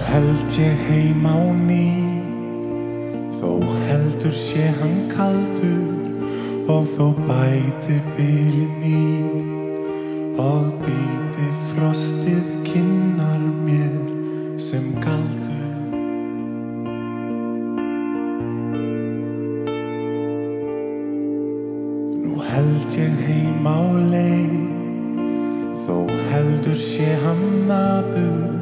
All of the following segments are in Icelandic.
held ég heim á ný, þó heldur sé hann kaldur og þó bæti bylin í og bíti frostið kinnar mér sem galdur. Nú held ég heim á leið, þó heldur sé hann nabur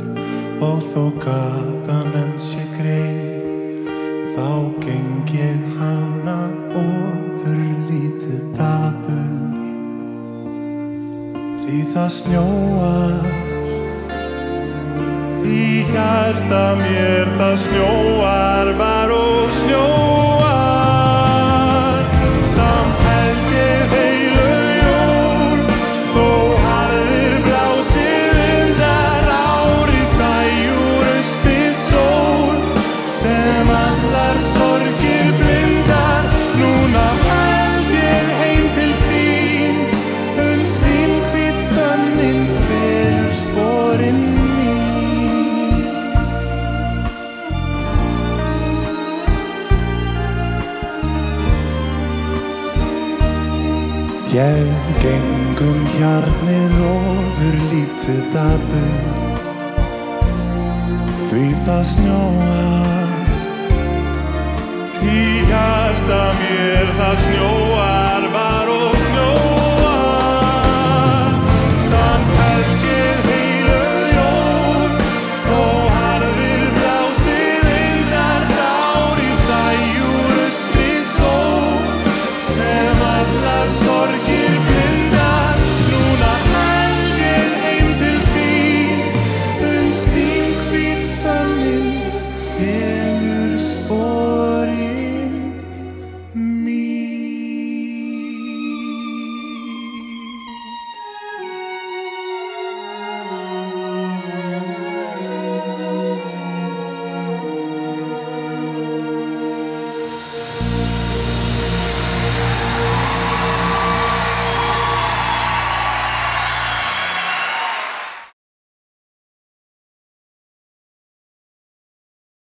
og þó gatan enn sé greið, þá geng ég hana ofurlítið dapur. Því það snjóar, í hjarta mér það snjóar var og snjóar. Samt held ég heilu jól, þó harðir blásið vindar, ári sæjúr austi sól, sem allar sorgir blindar. Núna held ég heim til þín, uns þín hvít fönnin felur sporin mín. Ég geng hjarnið ofurlítið dapur, því það snjóar. Í hjarta mér það snjóar.